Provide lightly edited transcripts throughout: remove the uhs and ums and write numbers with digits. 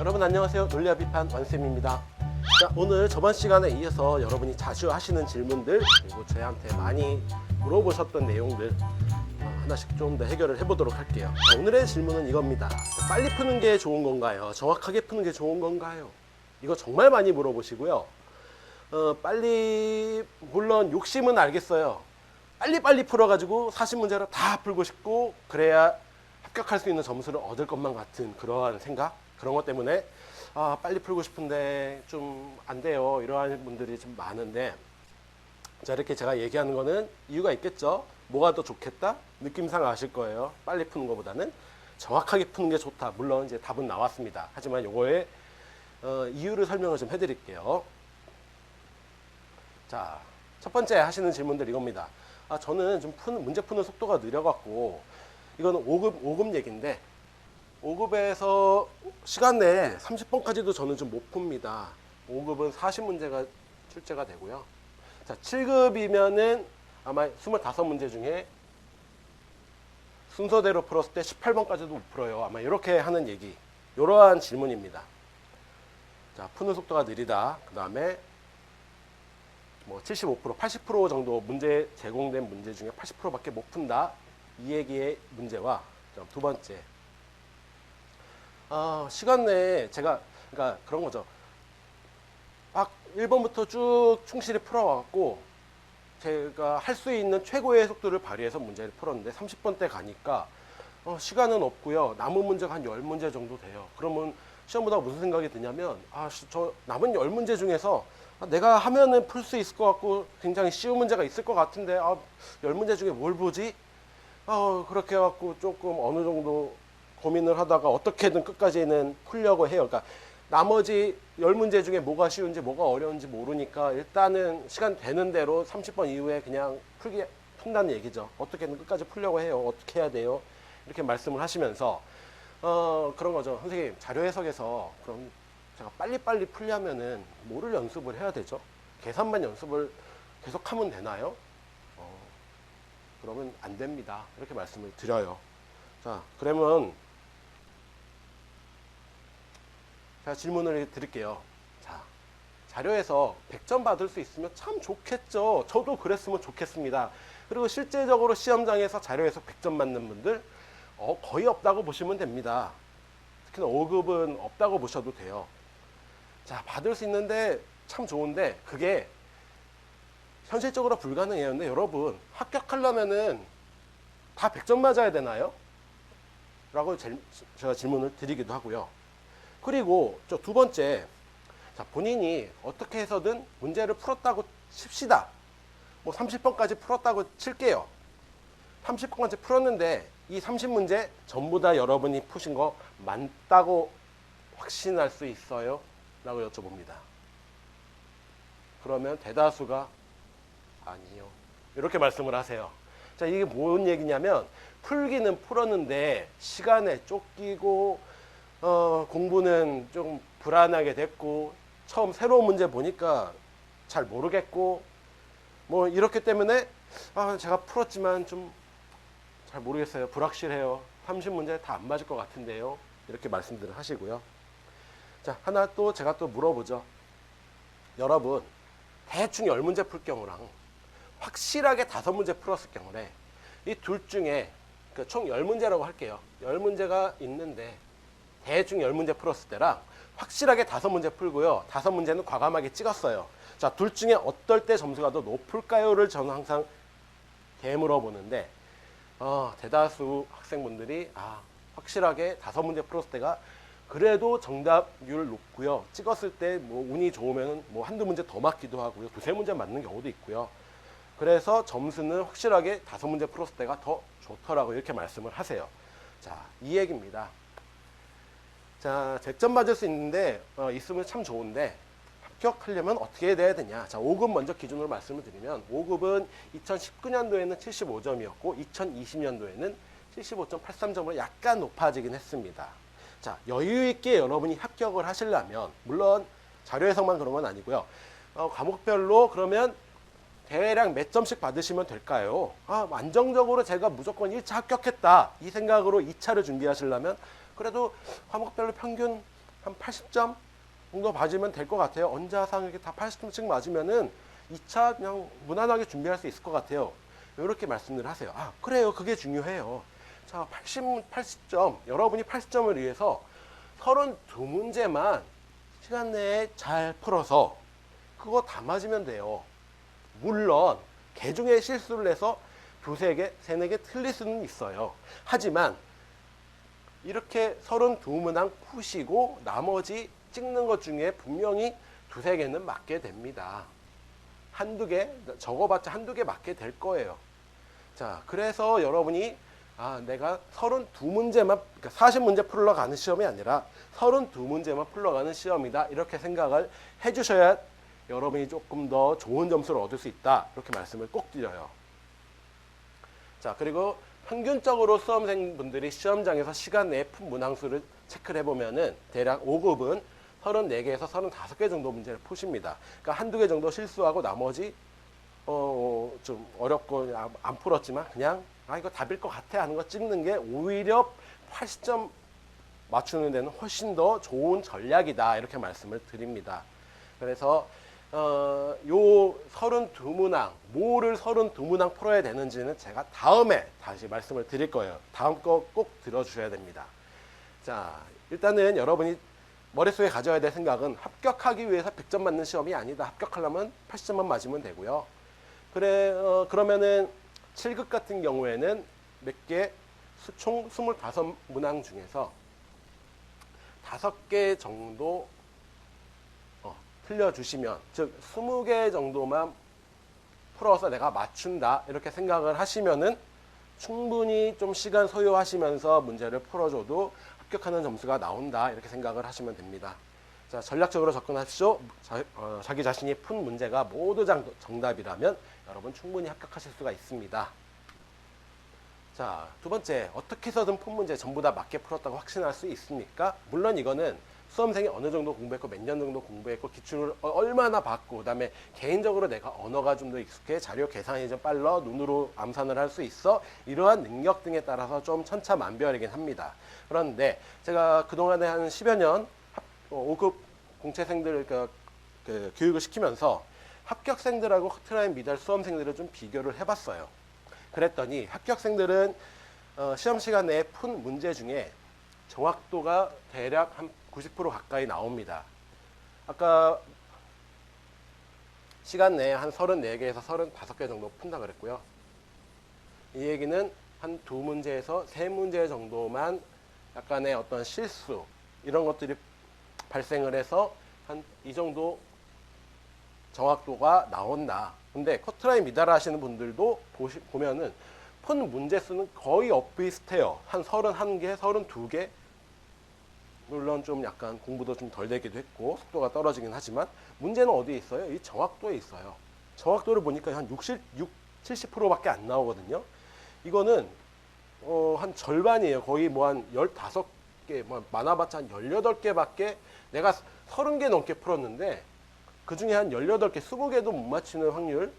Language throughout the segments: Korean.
여러분 안녕하세요. 논리와 비판 완쌤입니다. 자, 오늘 저번 시간에 이어서 여러분이 자주 하시는 질문들 그리고 저희한테 많이 물어보셨던 내용들 하나씩 좀 더 해결을 해보도록 할게요. 자, 오늘의 질문은 이겁니다. 자, 빨리 푸는 게 좋은 건가요? 정확하게 푸는 게 좋은 건가요? 이거 정말 많이 물어보시고요. 빨리 물론 욕심은 알겠어요. 빨리빨리 풀어가지고 40문제를 다 풀고 싶고 그래야 합격할 수 있는 점수를 얻을 것만 같은 그러한 생각, 그런 것 때문에 빨리 풀고 싶은데 좀 안 돼요, 이러한 분들이 좀 많은데, 자, 이렇게 제가 얘기하는 거는 이유가 있겠죠. 뭐가 더 좋겠다? 느낌상 아실 거예요. 빨리 푸는 것보다는 정확하게 푸는 게 좋다. 물론 이제 답은 나왔습니다. 하지만 요거의 이유를 설명을 좀 해드릴게요. 자, 첫 번째 하시는 질문들 이겁니다. 저는 좀 문제 푸는 속도가 느려갖고, 이거는 5급 얘기인데, 5급에서 시간 내에 30번까지도 저는 좀 못 풉니다. 5급은 40문제가 출제가 되고요. 자, 7급이면은 아마 25문제 중에 순서대로 풀었을 때 18번까지도 못 풀어요. 아마 이렇게 하는 얘기, 이러한 질문입니다. 자, 푸는 속도가 느리다. 그 다음에 뭐 75%, 80% 정도 문제 제공된 문제 중에 80%밖에 못 푼다. 이 얘기의 문제와 두 번째, 시간 내에 제가 그러니까 그런 거죠. 1번부터 쭉 충실히 풀어왔고 제가 할 수 있는 최고의 속도를 발휘해서 문제를 풀었는데 30번 때 가니까 시간은 없고요. 남은 문제가 한 10문제 정도 돼요. 그러면 시험 보다가 무슨 생각이 드냐면 저 남은 10문제 중에서 내가 하면은 풀 수 있을 것 같고 굉장히 쉬운 문제가 있을 것 같은데 10문제 중에 뭘 보지? 그렇게 해갖고 조금 어느 정도 고민을 하다가 어떻게든 끝까지는 풀려고 해요. 그러니까 나머지 10문제 중에 뭐가 쉬운지 뭐가 어려운지 모르니까 일단은 시간 되는 대로 30번 이후에 그냥 푼다는 얘기죠. 어떻게든 끝까지 풀려고 해요. 어떻게 해야 돼요? 이렇게 말씀을 하시면서 그런 거죠. 선생님, 자료 해석에서 그럼 제가 빨리빨리 풀려면은 뭐를 연습을 해야 되죠? 계산만 연습을 계속하면 되나요? 그러면 안 됩니다. 이렇게 말씀을 드려요. 자, 그러면 제가 질문을 드릴게요. 자, 자료에서 100점 받을 수 있으면 참 좋겠죠. 저도 그랬으면 좋겠습니다. 그리고 실제적으로 시험장에서 자료에서 100점 맞는 분들 거의 없다고 보시면 됩니다. 특히나 5급은 없다고 보셔도 돼요. 자, 받을 수 있는데 참 좋은데 그게 현실적으로 불가능해요. 근데 여러분, 합격하려면은 다 100점 맞아야 되나요? 라고 제가 질문을 드리기도 하고요. 그리고 두 번째, 자, 본인이 어떻게 해서든 문제를 풀었다고 칩시다. 뭐 30번까지 풀었다고 칠게요. 30번까지 풀었는데 이 30문제 전부 다 여러분이 푸신 거 맞다고 확신할 수 있어요? 라고 여쭤봅니다. 그러면 대다수가 아니요, 이렇게 말씀을 하세요. 자, 이게 뭔 얘기냐면 풀기는 풀었는데 시간에 쫓기고 공부는 좀 불안하게 됐고 처음 새로운 문제 보니까 잘 모르겠고 뭐 이렇기 때문에 제가 풀었지만 좀 잘 모르겠어요. 불확실해요. 30문제 다 안 맞을 것 같은데요. 이렇게 말씀들을 하시고요. 자, 하나 또 제가 또 물어보죠. 여러분, 대충 10문제 풀 경우랑 확실하게 5문제 풀었을 경우에 이 둘 중에 총 10문제라고 할게요. 10문제가 있는데 대충 10문제 풀었을 때랑 확실하게 5문제 풀고요. 5문제는 과감하게 찍었어요. 자, 둘 중에 어떨 때 점수가 더 높을까요?를 저는 항상 되물어보는데 대다수 학생분들이 확실하게 5문제 풀었을 때가 그래도 정답률 높고요. 찍었을 때 뭐 운이 좋으면 뭐 한두 문제 더 맞기도 하고요. 2-3문제 맞는 경우도 있고요. 그래서 점수는 확실하게 5문제 풀었을 때가 더 좋더라고요. 이렇게 말씀을 하세요. 자, 이 얘기입니다. 자, 100점 맞을 수 있는데 있으면 참 좋은데 합격하려면 어떻게 돼야 되냐. 자, 5급 먼저 기준으로 말씀을 드리면 5급은 2019년도에는 75점이었고 2020년도에는 75.83점으로 약간 높아지긴 했습니다. 자, 여유 있게 여러분이 합격을 하시려면 물론 자료 해석만 그런 건 아니고요. 과목별로 그러면 대략 몇 점씩 받으시면 될까요? 안정적으로 제가 무조건 1차 합격했다 이 생각으로 2차를 준비하시려면 그래도 과목별로 평균 한 80점 정도 맞으면 될 것 같아요. 언자상 이렇게 다 80점씩 맞으면은 2차 그냥 무난하게 준비할 수 있을 것 같아요. 이렇게 말씀을 하세요. 아, 그래요. 그게 중요해요. 자, 80점. 여러분이 80점을 위해서 32문제만 시간 내에 잘 풀어서 그거 다 맞으면 돼요. 물론 개중에 실수를 해서 두세 개, 세네 개 틀릴 수는 있어요. 하지만 이렇게 32문항 푸시고 나머지 찍는 것 중에 분명히 두세 개는 맞게 됩니다. 한두 개, 적어봤자 한두 개 맞게 될 거예요. 자, 그래서 여러분이 내가 32문제만, 그러니까 40문제 풀러 가는 시험이 아니라 32문제만 풀러 가는 시험이다. 이렇게 생각을 해주셔야 여러분이 조금 더 좋은 점수를 얻을 수 있다. 이렇게 말씀을 꼭 드려요. 자, 그리고 평균적으로 수험생분들이 시험장에서 시간 내에 푼 문항수를 체크를 해보면은 대략 5급은 34개에서 35개 정도 문제를 푸십니다. 그러니까 한두 개 정도 실수하고 나머지 좀 어렵고 안 풀었지만 그냥 이거 답일 것 같아 하는 거 찍는 게 오히려 80점 맞추는 데는 훨씬 더 좋은 전략이다. 이렇게 말씀을 드립니다. 그래서 요 32문항, 뭐를 32문항 풀어야 되는지는 제가 다음에 다시 말씀을 드릴 거예요. 다음 거 꼭 들어주셔야 됩니다. 자, 일단은 여러분이 머릿속에 가져야 될 생각은 합격하기 위해서 100점 맞는 시험이 아니다. 합격하려면 80점만 맞으면 되고요. 그러면은 7급 같은 경우에는 몇 개, 총 25문항 중에서 5개 정도 틀려주시면, 즉 20개 정도만 풀어서 내가 맞춘다 이렇게 생각을 하시면은 충분히 좀 시간 소요하시면서 문제를 풀어줘도 합격하는 점수가 나온다 이렇게 생각을 하시면 됩니다. 자, 전략적으로 접근하십시오. 자기 자신이 푼 문제가 모두 정답이라면 여러분 충분히 합격하실 수가 있습니다. 자, 두 번째, 어떻게 해서든 푼 문제 전부 다 맞게 풀었다고 확신할 수 있습니까? 물론 이거는 수험생이 어느 정도 공부했고 몇 년 정도 공부했고 기출을 얼마나 받고 그다음에 개인적으로 내가 언어가 좀 더 익숙해, 자료 계산이 좀 빨라, 눈으로 암산을 할 수 있어, 이러한 능력 등에 따라서 좀 천차만별이긴 합니다. 그런데 제가 그동안에 한 10여 년 5급 공채생들 교육을 시키면서 합격생들하고 커트라인 미달 수험생들을 좀 비교를 해봤어요. 그랬더니 합격생들은 시험 시간 내에 푼 문제 중에 정확도가 대략 한 90% 가까이 나옵니다. 아까 시간 내에 한 34개에서 35개 정도 푼다 그랬고요. 이 얘기는 한 2문제에서 3문제 정도만 약간의 어떤 실수 이런 것들이 발생을 해서 한 이 정도 정확도가 나온다. 근데 커트라인 미달을 하시는 분들도 보면은 푼 문제 수는 거의 엇비슷해요. 한 31개, 32개. 물론 좀 약간 공부도 좀 덜 되기도 했고 속도가 떨어지긴 하지만 문제는 어디에 있어요? 이 정확도에 있어요. 정확도를 보니까 한 70%밖에 안 나오거든요. 이거는 한 절반이에요. 거의 뭐 한 15개, 뭐 많아봤자 한 18개밖에 내가 30개 넘게 풀었는데 그 중에 한 18개, 20개도 못 맞히는 확률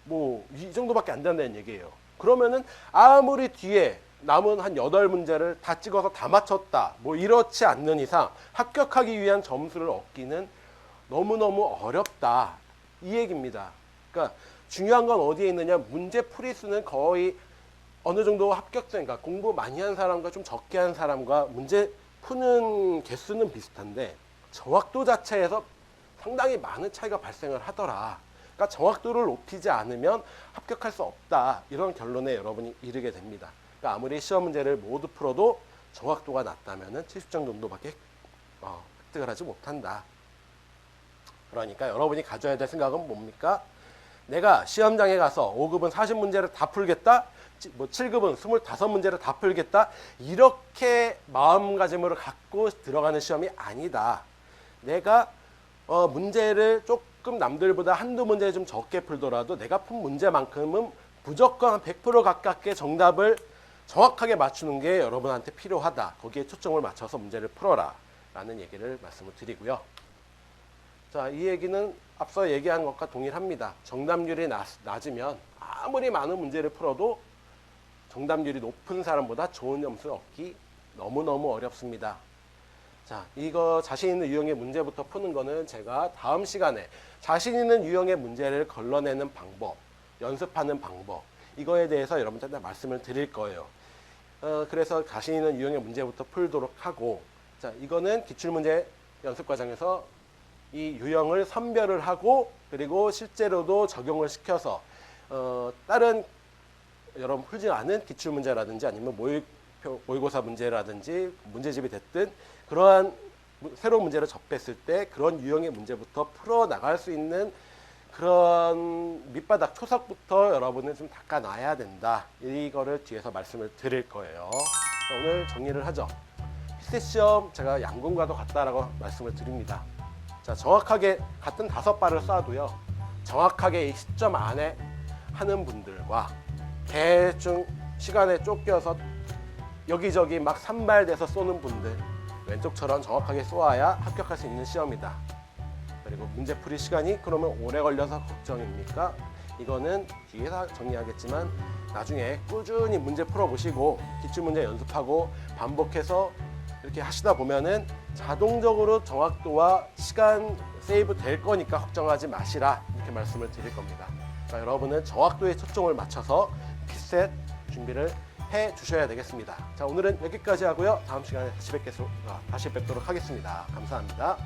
뭐 이 정도밖에 안 된다는 얘기예요. 그러면은 아무리 뒤에 남은 한 8문제를 다 찍어서 다 맞췄다 뭐 이렇지 않는 이상 합격하기 위한 점수를 얻기는 너무너무 어렵다 이 얘기입니다. 그러니까 중요한 건 어디에 있느냐, 문제 풀이 수는 거의 어느 정도 합격생, 그러니까 공부 많이 한 사람과 좀 적게 한 사람과 문제 푸는 개수는 비슷한데 정확도 자체에서 상당히 많은 차이가 발생을 하더라. 그러니까 정확도를 높이지 않으면 합격할 수 없다. 이런 결론에 여러분이 이르게 됩니다. 그러니까 아무리 시험 문제를 모두 풀어도 정확도가 낮다면 70점 정도밖에 획득을 하지 못한다. 그러니까 여러분이 가져야 될 생각은 뭡니까? 내가 시험장에 가서 5급은 40문제를 다 풀겠다. 뭐 7급은 25문제를 다 풀겠다. 이렇게 마음가짐으로 갖고 들어가는 시험이 아니다. 내가 문제를 조금 남들보다 한두 문제 좀 적게 풀더라도 내가 푼 문제만큼은 무조건 한 100% 가깝게 정답을 정확하게 맞추는 게 여러분한테 필요하다. 거기에 초점을 맞춰서 문제를 풀어라 라는 얘기를 말씀을 드리고요. 자, 이 얘기는 앞서 얘기한 것과 동일합니다. 정답률이 낮으면 아무리 많은 문제를 풀어도 정답률이 높은 사람보다 좋은 점수를 얻기 너무너무 어렵습니다. 자, 이거 자신 있는 유형의 문제부터 푸는 거는 제가 다음 시간에 자신 있는 유형의 문제를 걸러내는 방법, 연습하는 방법, 이거에 대해서 여러분들한테 말씀을 드릴 거예요. 그래서 자신 있는 유형의 문제부터 풀도록 하고, 자, 이거는 기출문제 연습 과정에서 이 유형을 선별을 하고, 그리고 실제로도 적용을 시켜서 다른 여러분 풀지 않은 기출문제라든지 아니면 모의고사 문제라든지 문제집이 됐든 그러한 새로운 문제를 접했을 때 그런 유형의 문제부터 풀어나갈 수 있는 그런 밑바닥 초석부터 여러분은 좀 닦아놔야 된다. 이거를 뒤에서 말씀을 드릴 거예요. 자, 오늘 정리를 하죠. 필기시험 제가 양궁과도 같다라고 말씀을 드립니다. 자, 정확하게 같은 5발을 쏴도요. 정확하게 이 시점 안에 하는 분들과 대충 시간에 쫓겨서 여기저기 막 산발돼서 쏘는 분들, 왼쪽처럼 정확하게 쏘아야 합격할 수 있는 시험이다. 그리고 문제풀이 시간이 그러면 오래 걸려서 걱정입니까? 이거는 뒤에서 정리하겠지만 나중에 꾸준히 문제 풀어보시고 기출문제 연습하고 반복해서 이렇게 하시다 보면은 자동적으로 정확도와 시간 세이브 될 거니까 걱정하지 마시라, 이렇게 말씀을 드릴 겁니다. 자, 여러분은 정확도에 초점을 맞춰서 퀴셋 준비를 해 주셔야 되겠습니다. 자, 오늘은 여기까지 하고요. 다음 시간에 다시 뵙도록 하겠습니다. 감사합니다.